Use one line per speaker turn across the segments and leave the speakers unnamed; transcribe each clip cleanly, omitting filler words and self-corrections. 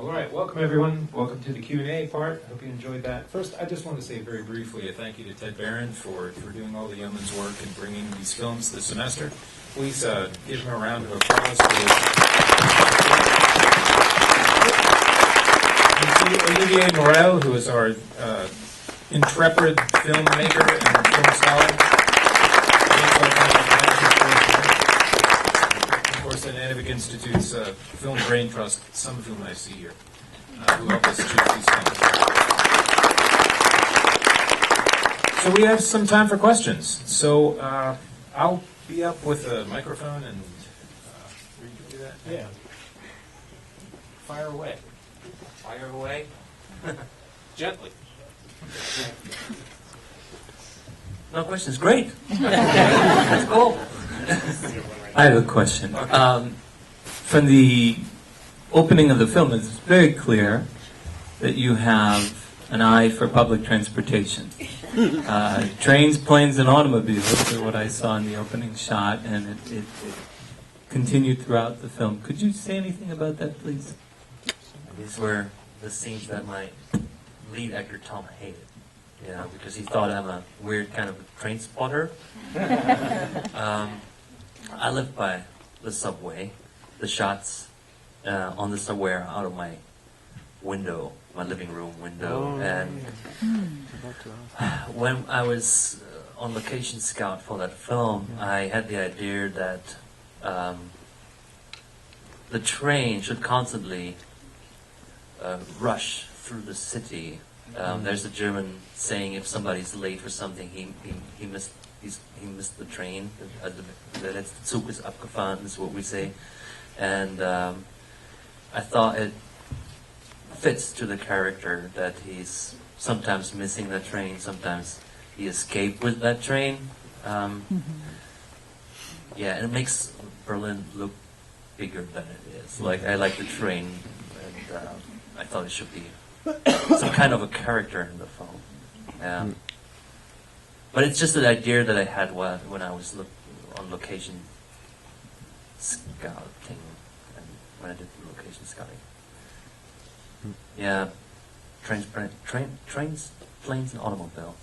All right, welcome everyone. Welcome to the Q&A part. I hope you enjoyed that. First, I just want to say very briefly a thank you to Ted Barron for doing all the yeoman's work and bringing these films this semester. Please give him a round of applause for this. Olivier Morel, who is our intrepid filmmaker and film scholar. Of course, at Neighbour Institute's Film Brain Trust, some of whom I see here, who help us choose these films. So we have some time for questions. So I'll be up with a microphone and will you do that?
Yeah. Fire away.
Fire away.
Gently.
No questions. Great. That's cool. I have a question. From the opening of the film, it's very clear that you have an eye for public transportation. Trains, planes, and automobiles are what I saw in the opening shot, and it continued throughout the film. Could you say anything about that, please?
These were the scenes that my lead actor Tom hated, because he thought I'm a weird kind of train spotter. I live by the subway. The shots on the subway are out of my window, my living room window. And when I was on location scout for that film, I had the idea that the train should constantly rush through the city. There's a German saying: if somebody's late for something, he missed the train. Der letzte Zug ist abgefahren is what we say, and I thought it fits to the character that he's sometimes missing the train, sometimes he escaped with that train. Yeah, and it makes Berlin look bigger than it is. Like, I like the train, and I thought it should be some kind of a character in the film. But it's just an idea that I had when I was on location scouting, and when I did the location scouting. Yeah, trains, planes, and automobiles.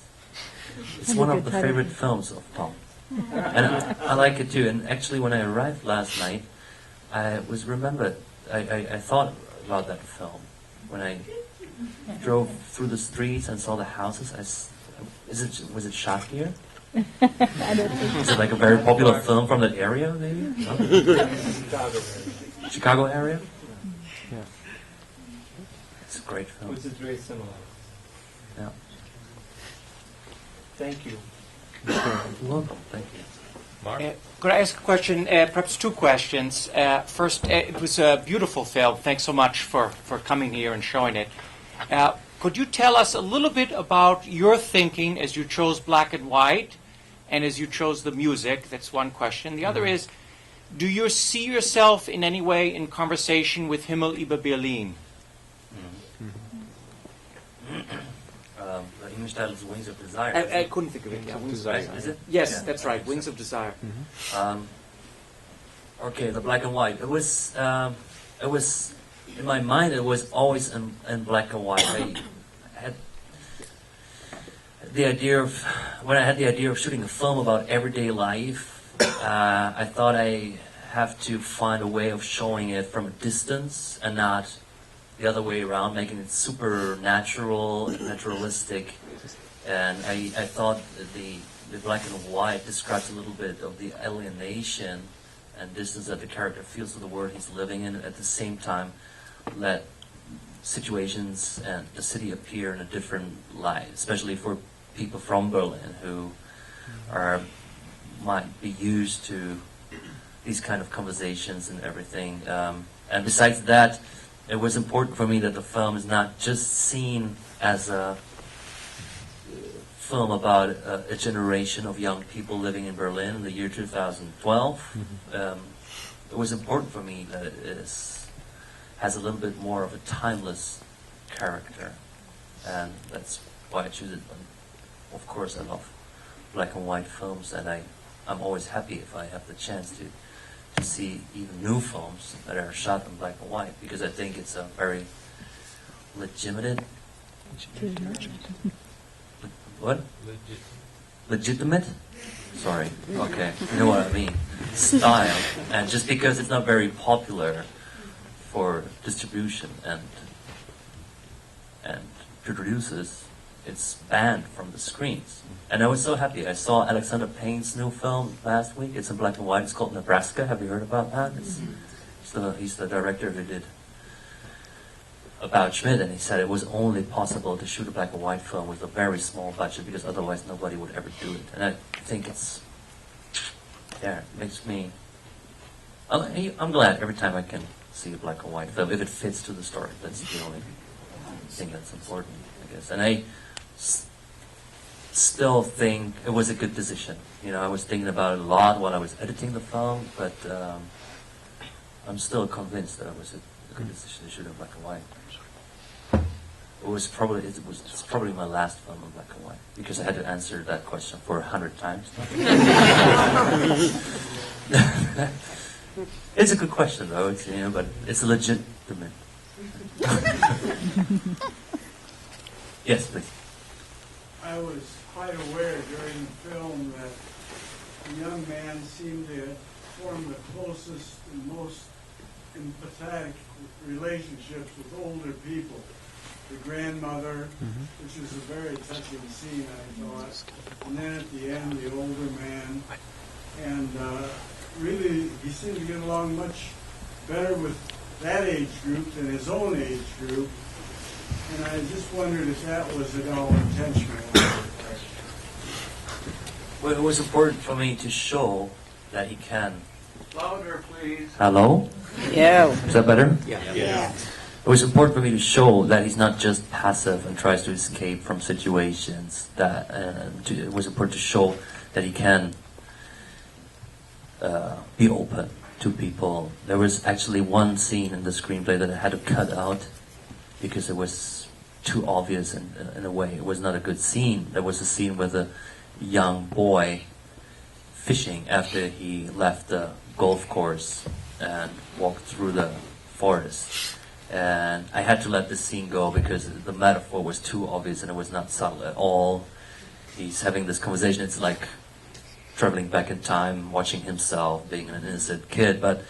It's one of the favorite films of Tom. And I like it too. And actually, when I arrived last night, I thought about that film. When I drove through the streets and saw the houses, was it shot here?
I don't think
Is it like a very popular film from that area, maybe? No? Chicago area?
Yeah.
It's a great film.
Which is very similar.
Yeah.
Thank you.
You're welcome. Thank you.
Mark?
Could I ask a question, perhaps two questions? First, it was a beautiful film. Thanks so much for coming here and showing it. Could you tell us a little bit about your thinking as you chose black and white and as you chose the music? That's one question. The other is, do you see yourself in any way in conversation with Himmel über Berlin?
The English title is Wings of Desire.
I couldn't think of it. Yeah, Wings of Desire.
Is it?
Yes,
Yeah.
that's right. Wings of Desire.
Okay, the black and white. It was in my mind. It was always in black and white. I had the idea of shooting a film about everyday life. I thought I have to find a way of showing it from a distance and not the other way around, making it super natural and naturalistic. And I thought that the black and white describes a little bit of the alienation and distance that the character feels to the world he's living in. At the same time, let situations and the city appear in a different light, especially for people from Berlin who might be used to these kind of conversations and everything. And besides that, it was important for me that the film is not just seen as a film about a generation of young people living in Berlin in the year 2012. It was important for me that it has a little bit more of a timeless character, and that's why I choose it. And of course, I love black and white films, and I'm always happy if I have the chance to see even new films that are shot in black and white, because I think it's a very legitimate. What? Legitimate? Sorry. Okay. You know what I mean. Style. And just because it's not very popular for distribution and producers, it's banned from the screens. And I was so happy. I saw Alexander Payne's new film last week. It's in black and white. It's called Nebraska. Have you heard about that? He's the director who did About Schmidt, and he said it was only possible to shoot a black and white film with a very small budget because otherwise nobody would ever do it. And I think it makes me... I'm glad every time I can see a black and white film, if it fits to the story. That's the only thing that's important, I guess. And I still think it was a good decision. You know, I was thinking about it a lot while I was editing the film, but I'm still convinced that it was a good decision to shoot in black and white. It's probably my last film in black and white because I had to answer that question for 100 times. It's a good question though, but it's legitimate. Yes, please.
I was quite aware during the film that the young man seemed to form the closest and most empathetic relationships with older people. The grandmother, which was a very touching scene, I thought. And then at the end, the older man. And really, he seemed to get along much better with that age group than his own age group. And I just wondered if that was at all intentional.
Well, it was important for me to show that he can.
Louder, please.
Hello?
Yeah.
Is that better?
Yeah.
It was important for me to show that he's not just passive and tries to escape from situations. It was important to show that he can be open to people. There was actually one scene in the screenplay that I had to cut out because it was too obvious in a way. It was not a good scene. There was a scene with a young boy fishing after he left the golf course and walked through the forest. And I had to let the scene go because the metaphor was too obvious and it was not subtle at all. He's having this conversation. It's like traveling back in time, watching himself being an innocent kid. But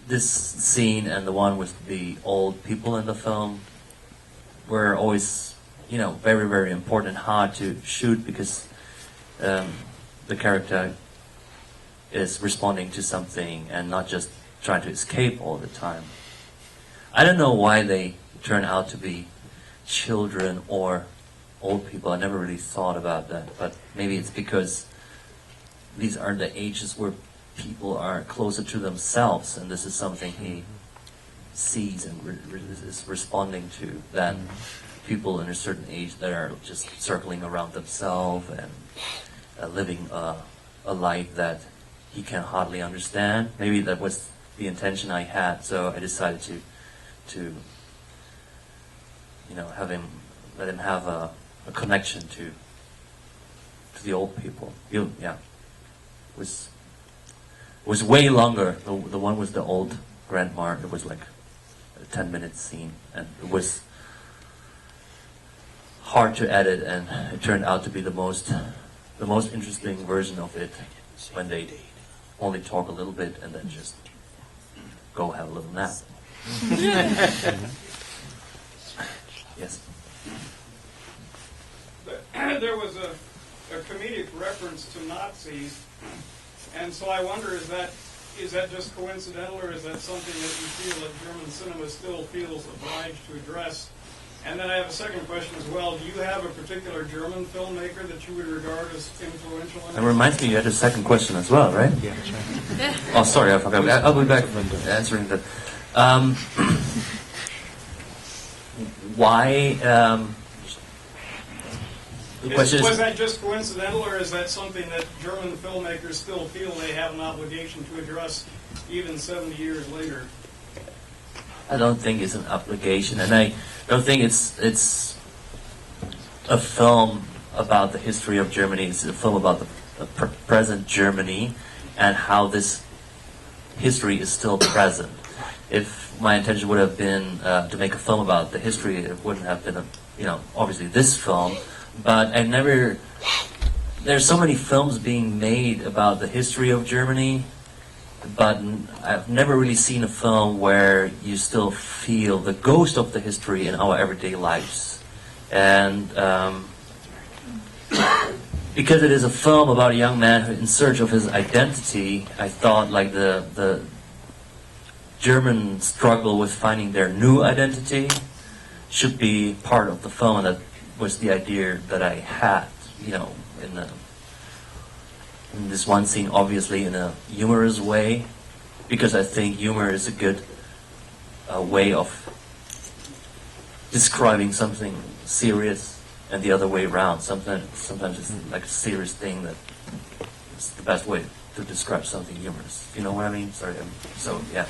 this scene and the one with the old people in the film were always, very, very important and hard to shoot because the character is responding to something and not just trying to escape all the time. I don't know why they turn out to be children or old people. I never really thought about that, but maybe it's because these are the ages where people are closer to themselves, and this is something he sees and is responding to than people in a certain age that are just circling around themselves and living a life that he can hardly understand. Maybe that was the intention I had, so I decided to let him have a connection to the old people. It was way longer. The one with the old grandma, it was like a 10-minute scene, and it was hard to edit, and it turned out to be the most interesting version of it when they only talk a little bit and then just go have a little nap. Yes.
There was a comedic reference to Nazis, and so I wonder, is that just coincidental, or is that something that you feel that German cinema still feels obliged to address? And then I have a second question as well. Do you have a particular German filmmaker that you would regard as influential?
That reminds me, you had a second question as well, right?
Yeah, that's right.
Oh, sorry, I forgot. I'll be back answering that. Why? The question
Was
is,
that just coincidental, or is that something that German filmmakers still feel they have an obligation to address even 70 years later?
I don't think it's an obligation, and I don't think it's a film about the history of Germany. It's a film about the present Germany and how this history is still present. If my intention would have been to make a film about the history. It wouldn't have been, obviously this film. But I never. There's so many films being made about the history of Germany, but I've never really seen a film where you still feel the ghost of the history in our everyday lives. And because it is a film about a young man who, in search of his identity, I thought like the German struggle with finding their new identity should be part of the film, and that was the idea that I had, in this one scene, obviously in a humorous way, because I think humor is a good way of describing something serious, and the other way around. Sometimes it's like a serious thing that is the best way to describe something humorous. You know what I mean? Sorry. So yeah.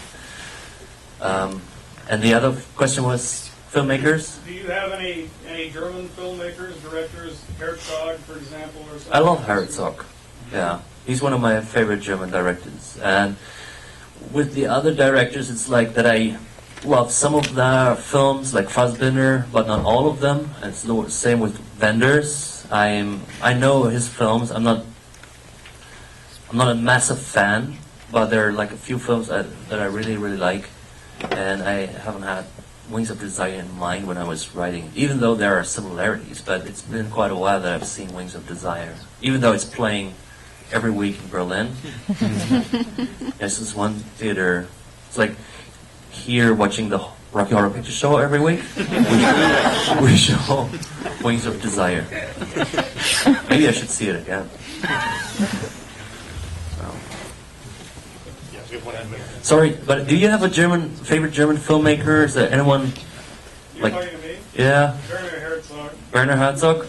And the other question was filmmakers.
Do you have any German filmmakers, directors, Herzog, for example, or something?
I love Herzog. Yeah, he's one of my favorite German directors. And with the other directors, it's like that I love some of their films, like Fassbinder, but not all of them. And it's the same with Wenders. I know his films. I'm not a massive fan, but there are like a few films that I really, really like. And I haven't had Wings of Desire in mind when I was writing, even though there are similarities. But it's been quite a while that I've seen Wings of Desire, even though it's playing every week in Berlin. There's this one theater. It's like here watching the Rocky Horror Picture Show every week. We show Wings of Desire. Maybe I should see it again. Sorry, but do you have a favorite German filmmaker? Is there anyone?
You're talking to me?
Yeah.
Werner Herzog.
Werner Herzog.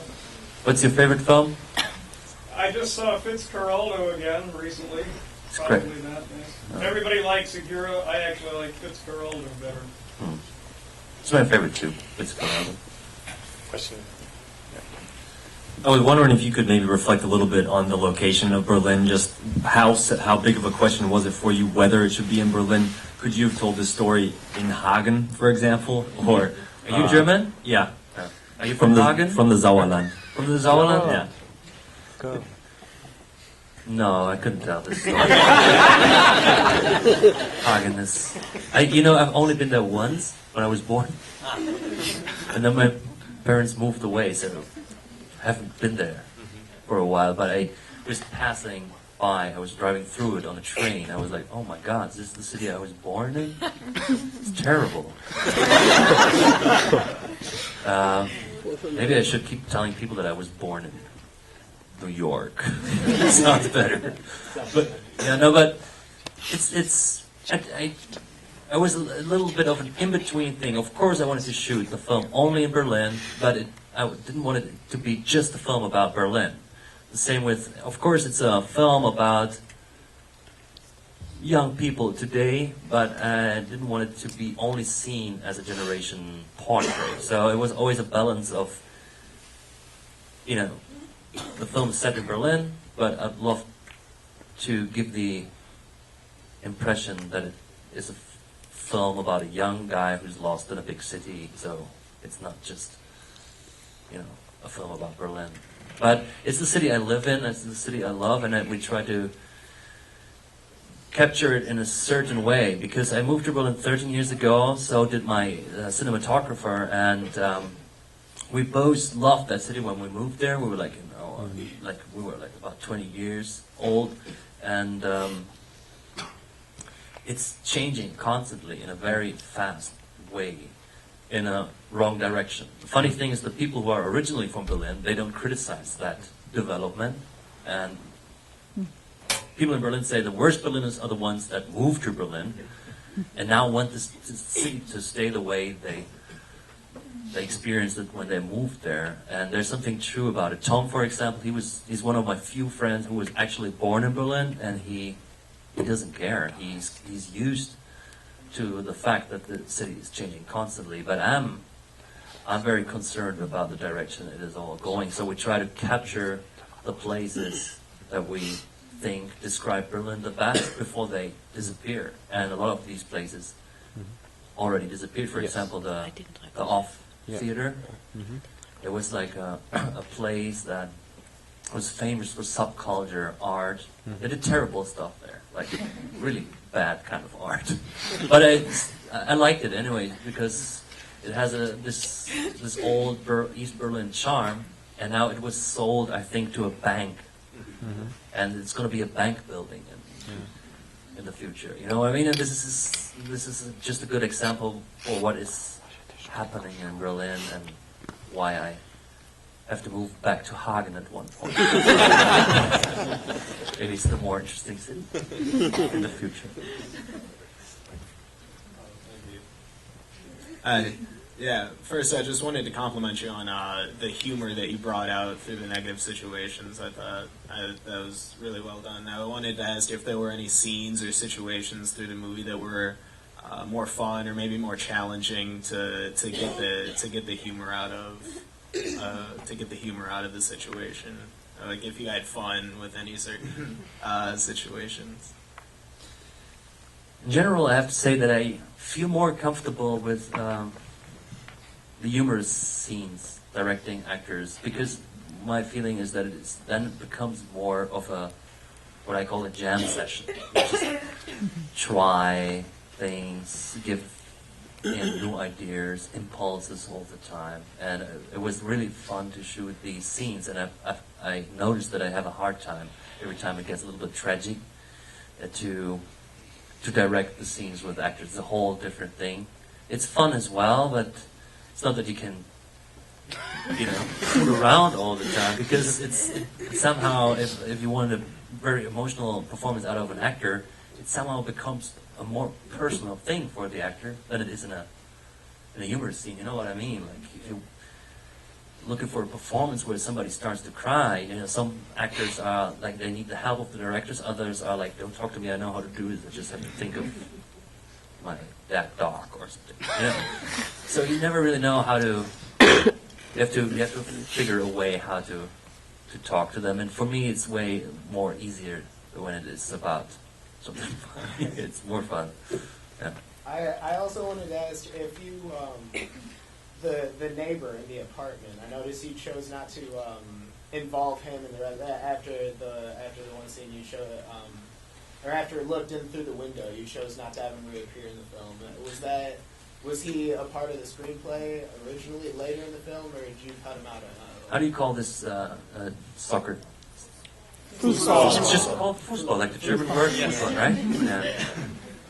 What's your favorite film?
I just saw Fitzcarraldo again recently.
It's
Probably
great.
that. Yes. Everybody likes Segura. I actually like Fitzcarraldo better.
It's my favorite too. Fitzcarraldo.
Question.
I was wondering if you could maybe reflect a little bit on the location of Berlin, just how big of a question was it for you whether it should be in Berlin? Could you have told this story in Hagen, for example? Or
Are you German?
Yeah.
Are you from Hagen?
From the Sauerland.
From the Sauerland?
Yeah.
Go.
No, I couldn't tell this story. Hagen is... I've only been there once when I was born. And then my parents moved away, so I haven't been there for a while. But I was passing by, I was driving through it on a train. I was like, oh my God, is this the city I was born in? It's terrible. Maybe I should keep telling people that I was born in New York. Sounds better. But I was a little bit of an in-between thing. Of course I wanted to shoot the film only in Berlin, but I didn't want it to be just a film about Berlin. The same with, of course it's a film about young people today, but I didn't want it to be only seen as a generation portrait. So it was always a balance of, the film is set in Berlin, but I'd love to give the impression that it is a film about a young guy who's lost in a big city, so it's not just, a film about Berlin. But it's the city I live in, it's the city I love, and we try to capture it in a certain way, because I moved to Berlin 13 years ago, so did my cinematographer, and we both loved that city when we moved there. We were about 20 years old, and it's changing constantly in a very fast way, in a wrong direction. The funny thing is the people who are originally from Berlin, they don't criticize that development, and people in Berlin say the worst Berliners are the ones that moved to Berlin and now want this city to stay the way they experienced it when they moved there. And there's something true about it. Tom, for example, he's one of my few friends who was actually born in Berlin, and he doesn't care. He's used to the fact that the city is changing constantly. But I'm very concerned about the direction it is all going. So we try to capture the places that we think describe Berlin the best before they disappear. And a lot of these places already disappeared. For
Yes.
example, the
didn't like
Off
Yeah.
Theater. It was like a place that was famous for subculture art. They did terrible stuff there, like really bad kind of art. But I liked it anyway because it has this old East Berlin charm, and now it was sold, I think, to a bank, and it's going to be a bank building in the future. You know what I mean? And this is just a good example for what is happening in Berlin and why I have to move back to Hagen at one point. Maybe it's the more interesting city in the future.
Yeah, first I just wanted to compliment you on the humor that you brought out through the negative situations. I thought that was really well done. I wanted to ask if there were any scenes or situations through the movie that were more fun or maybe more challenging to get the humor out of the situation. Like if you had fun with any certain situations.
In general, I have to say that I feel more comfortable with the humorous scenes, directing actors, because my feeling is that it becomes more of what I call a jam session. You just try things, give new ideas, impulses all the time, and it was really fun to shoot these scenes. And I noticed that I have a hard time every time it gets a little bit tragic to direct the scenes with actors. It's a whole different thing. It's fun as well, but it's not that you can, fool around all the time, because it's somehow, if you want a very emotional performance out of an actor, it somehow becomes a more personal thing for the actor than it is in a humorous scene. You know what I mean? Like if you're looking for a performance where somebody starts to cry, some actors are like they need the help of the directors. Others are like, don't talk to me, I know how to do it. I just have to think of my dog or something. So you never really know how to. You have to figure a way how to talk to them. And for me, it's way more easier when it is about something fun. It's more fun. Yeah.
I also wanted to ask if you, the neighbor in the apartment, I noticed you chose not to involve him in the rest. After the one scene you showed, or after it looked in through the window, you chose not to have him reappear in the film. Was he a part of the screenplay originally, later in the film, or did you cut him out?
How do you call this soccer?
Fußball.
It's just called Fußball, like the German word Fußball, right? Yeah.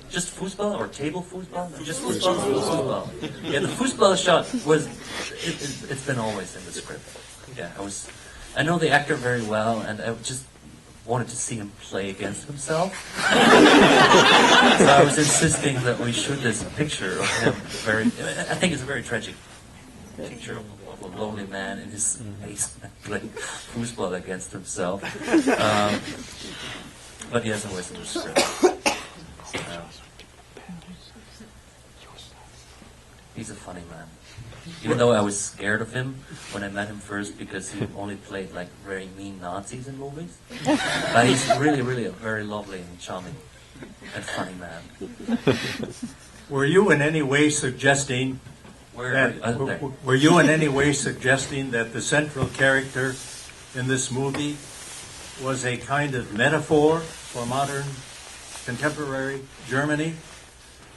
Just Fußball or table Fußball? Just Fußball. Fußball. Yeah, the Fußball shot was. It's been always in the script. Yeah, I know the actor very well, and I just wanted to see him play against himself. So I was insisting that we shoot this picture of him. I think it's a very tragic picture of a lonely man in his basement playing foosball against himself. But he has always in the script. He's a funny man. Even though I was scared of him when I met him first because he only played like very mean Nazis in movies. But he's really, really a very lovely and charming and funny man.
Were you in any way suggesting were you in any way suggesting that the central character in this movie was a kind of metaphor for modern contemporary Germany?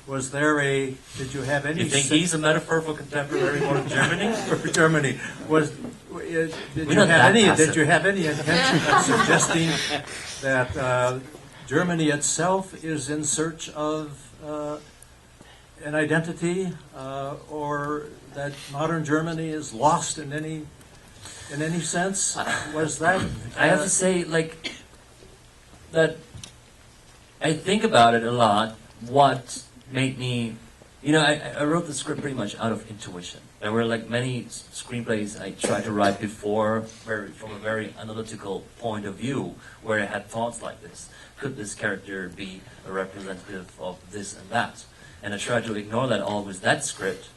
Did you have any...
You think he's a metaphor for contemporary modern Germany?
For Germany. Did you have any intention of suggesting that Germany itself is in search of an identity, or that modern Germany is lost in any sense? Was that...
I have to say, that I think about it a lot, what made me... I wrote the script pretty much out of intuition. There were many screenplays I tried to write before, from a very analytical point of view, where I had thoughts like this. Could this character be a representative of this and that? And I tried to ignore that all with that script.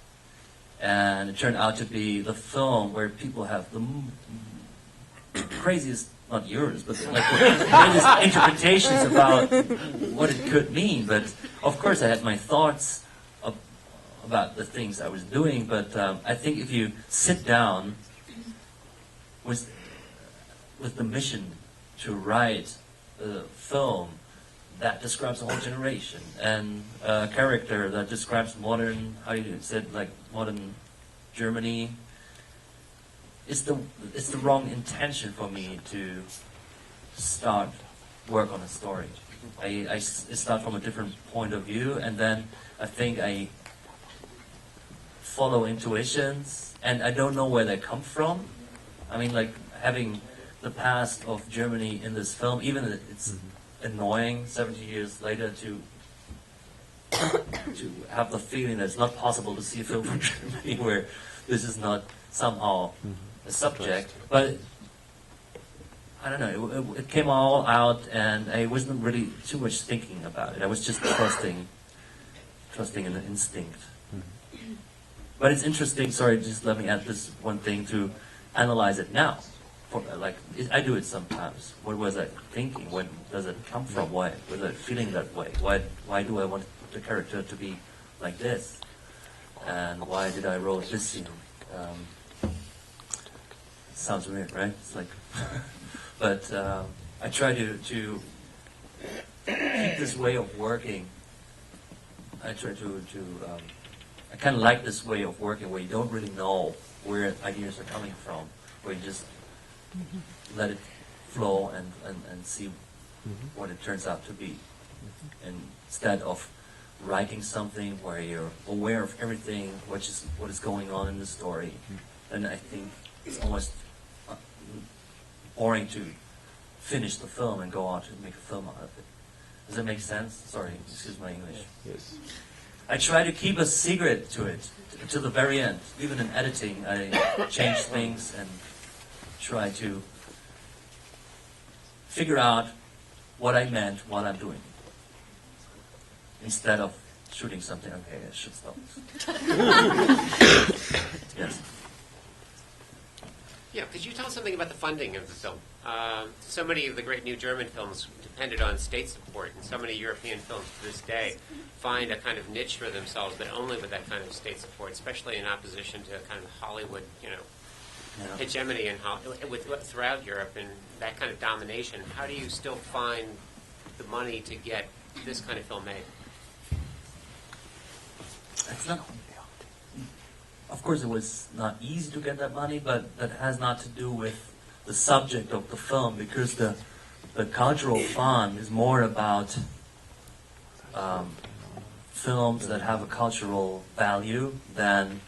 And it turned out to be the film where people have the craziest, not yours, but craziest interpretations about what it could mean. But of course I had my thoughts about the things I was doing, but I think if you sit down with the mission to write a film that describes a whole generation and a character that describes modern, how you said, like modern Germany, it's the wrong intention for me to start work on a story. I start from a different point of view, and then I think I follow intuitions, and I don't know where they come from. I mean, like having the past of Germany in this film, even if it's annoying 70 years later to have the feeling that it's not possible to see a film from Germany where this is not somehow a subject, but I don't know, it came all out, and I wasn't really too much thinking about it. I was just trusting in the instinct. But it's interesting, sorry, just let me add this one thing, to analyze it now. I do it sometimes. What was I thinking? When does it come from? Why was I feeling that way? Why do I want the character to be like this? And why did I wrote this scene? Sounds weird, right? It's like, but I try to keep this way of working. I try to I kind of like this way of working where you don't really know where ideas are coming from, where you just let it flow and see what it turns out to be. And instead of writing something where you're aware of everything, what is going on in the story, then I think it's almost boring to finish the film and go out and make a film out of it. Does that make sense? Sorry, excuse my English.
Yes.
I try to keep a secret to it, to the very end. Even in editing, I change things and try to figure out what I meant while I'm doing it. Instead of shooting something, okay, I should stop. Yes.
Yeah, could you tell us something about the funding of the film? So many of the great new German films depended on state support, and so many European films to this day find a kind of niche for themselves, but only with that kind of state support, especially in opposition to kind of Hollywood, hegemony and throughout Europe and that kind of domination. How do you still find the money to get this kind of film made?
It's not. Of course, it was not easy to get that money, but that has not to do with the subject of the film, because the cultural fund is more about films that have a cultural value than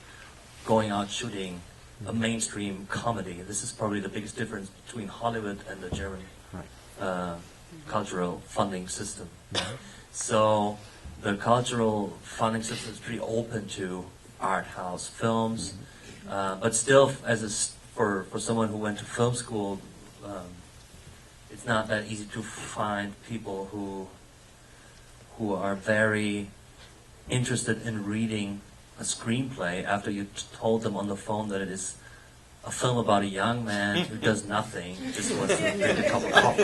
going out shooting a mainstream comedy. This is probably the biggest difference between Hollywood and the German cultural funding system. So the cultural funding system is pretty open to art house films, but still, for someone who went to film school, it's not that easy to find people who are very interested in reading a screenplay after you told them on the phone that it is a film about a young man who does nothing, just wants to drink a cup of coffee.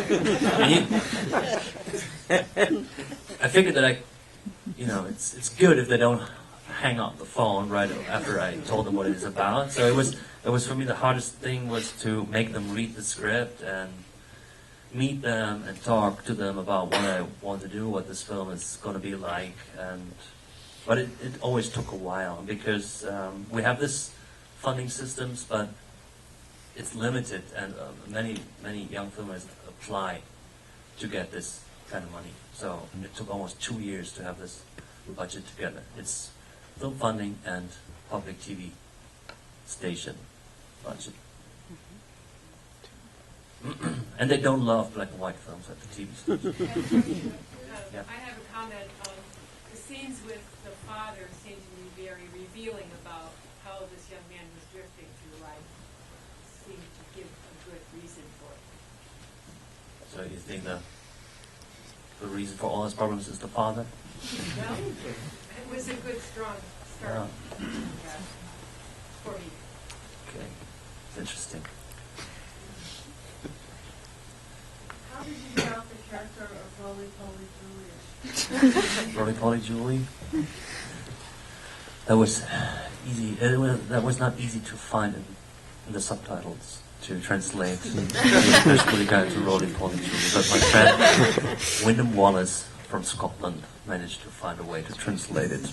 I figured that it's good if they don't hang up the phone right after I told them what it is about. So it was for me, the hardest thing was to make them read the script and meet them and talk to them about what I want to do, what this film is going to be like. But it always took a while, because we have this funding systems, but it's limited, and many young filmmakers apply to get this kind of money. So it took almost 2 years to have this budget together. It's film funding and public TV station budget. And they don't love black and white films at the TV station.
I have a comment. The scenes with the father seem to be very revealing about how this young man was drifting through life. Seem to give a good reason for it.
So you think the reason for all his problems is the father?
Well, it was a good, strong start for me.
Okay, it's interesting.
How did you develop the character of Roly Poly Julie?
Roly Poly Julie? that was easy. That was not easy to find in the subtitles to translate. Especially the guys who wrote it for me. But my friend Wyndham Wallace from Scotland managed to find a way to translate it.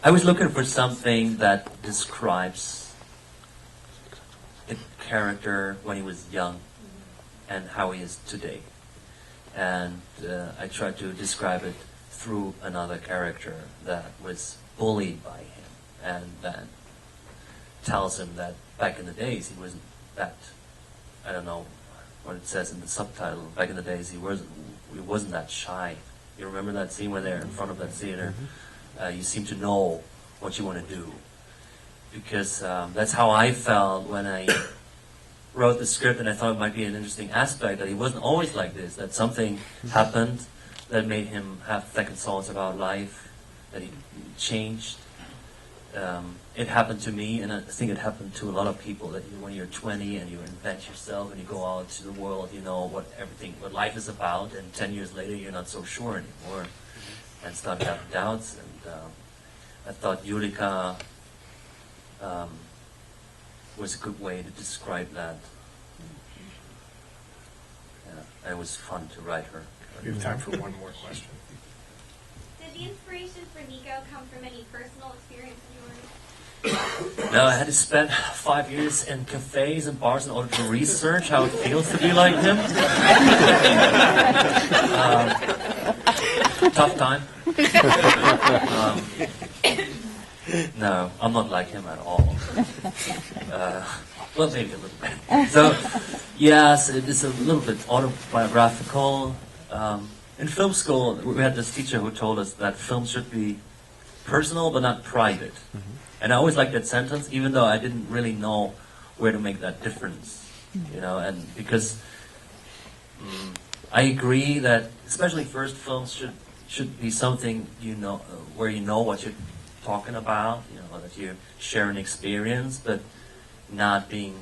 I was looking for something that describes a character when he was young and how he is today. And I tried to describe it through another character that was bullied by him and that tells him that back in the days he wasn't that, I don't know what it says in the subtitle, back in the days he wasn't that shy. You remember that scene when they're in front of that theater? You seem to know what you want to do. Because that's how I felt when I wrote the script, and I thought it might be an interesting aspect, that he wasn't always like this, that something happened that made him have second thoughts about life, that he changed. It happened to me, and I think it happened to a lot of people, that when you're 20 and you invent yourself and you go out to the world, you know what life is about, and 10 years later you're not so sure anymore and start having doubts. And I thought Julika was a good way to describe that. Yeah, it was fun to write her.
We have time for one more question.
Did the inspiration for Nico come from any personal experience of yours?
No, I had to spend 5 years in cafes and bars in order to research how it feels to be like him. Tough time. No, I'm not like him at all. Well, maybe a little bit. So, yes, it is a little bit autobiographical. In film school, we had this teacher who told us that film should be personal but not private. And I always liked that sentence, even though I didn't really know where to make that difference. You know, and because I agree that especially first films should be something where you know what you're talking about, you know, that you share an experience, but not being.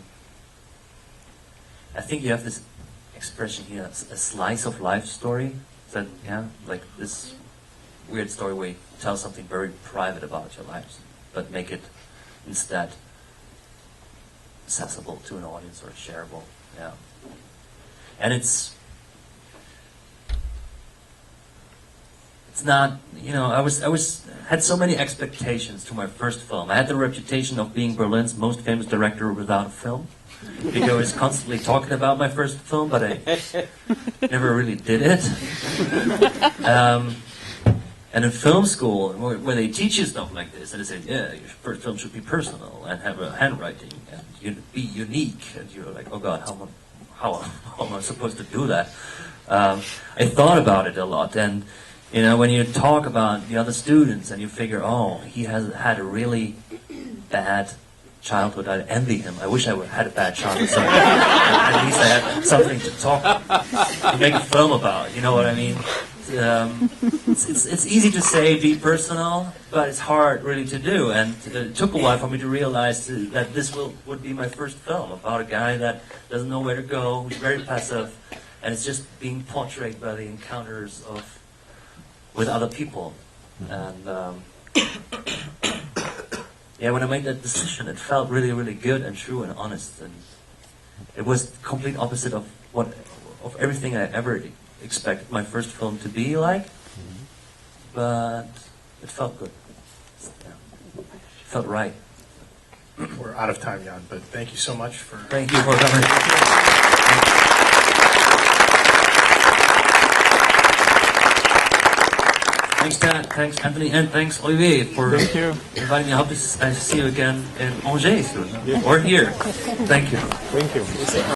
I think you have this expression here, a slice of life story. Is that, like this weird story where you tell something very private about your lives, but make it instead accessible to an audience or shareable. Yeah, and it's not, I had so many expectations to my first film. I had the reputation of being Berlin's most famous director without a film, because I was constantly talking about my first film, but I never really did it. And in film school, where they teach you stuff like this, and they say, yeah, your first film should be personal and have a handwriting and be unique, and you're like, oh God, how am I supposed to do that? I thought about it a lot, and when you talk about the other students and you figure, oh, he has had a really bad childhood, I envy him. I wish I had a bad childhood, so at least I had something to make a film about. You know what I mean? It's easy to say be personal, but it's hard really to do. And it took a while for me to realize that this would be my first film about a guy that doesn't know where to go, who's very passive, and it's just being portrayed by the encounters with other people. And when I made that decision, it felt really, really good and true and honest. And it was the complete opposite of everything I ever expected my first film to be like. But it felt good. Yeah. It felt right.
We're out of time, Jan, but thank you so much for...
Thank you for coming. Thanks, Kat. Thanks, Anthony. And thanks, Olivier, for inviting me. I hope to see you again in Angers soon. Or here. Thank you.
Thank you.